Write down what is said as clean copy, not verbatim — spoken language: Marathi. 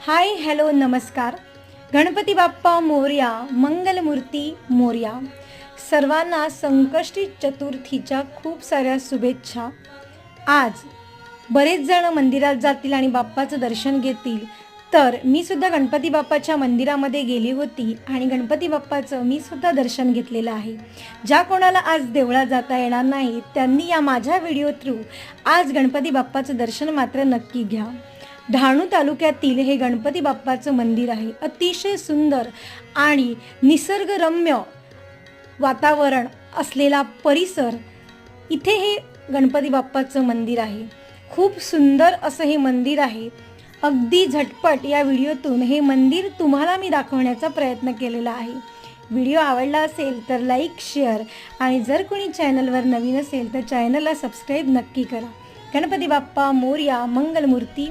हाय हॅलो नमस्कार. गणपती बाप्पा मोरया, मंगलमूर्ती मोरया. सर्वांना संकष्टी चतुर्थीच्या खूप साऱ्या शुभेच्छा. आज बरेच जण मंदिरात जातील आणि बाप्पाचं दर्शन घेतील. तर मी सुद्धा गणपती बाप्पाच्या मंदिरामध्ये गेली होती आणि गणपती बाप्पाचं मी सुद्धा दर्शन घेतलेलं आहे. ज्या कोणाला आज देवळात जाता येणार नाही त्यांनी या माझ्या व्हिडिओ थ्रू आज गणपती बाप्पाचं दर्शन मात्र नक्की घ्या. डहाणू तालुक्यातील हे गणपती बाप्पाचं मंदिर आहे. अतिशय सुंदर आणि निसर्गरम्य वातावरण असलेला परिसर इथे हे गणपती बाप्पाचं मंदिर आहे. खूप सुंदर असं हे मंदिर आहे. अगदी झटपट या व्हिडिओतून हे मंदिर तुम्हाला मी दाखवण्याचा प्रयत्न केलेला आहे. व्हिडिओ आवडला असेल तर लाईक, शेअर आणि जर कोणी चॅनलवर नवीन असेल तर चॅनलला सबस्क्राईब नक्की करा. गणपती बाप्पा मोरया, मंगलमूर्ती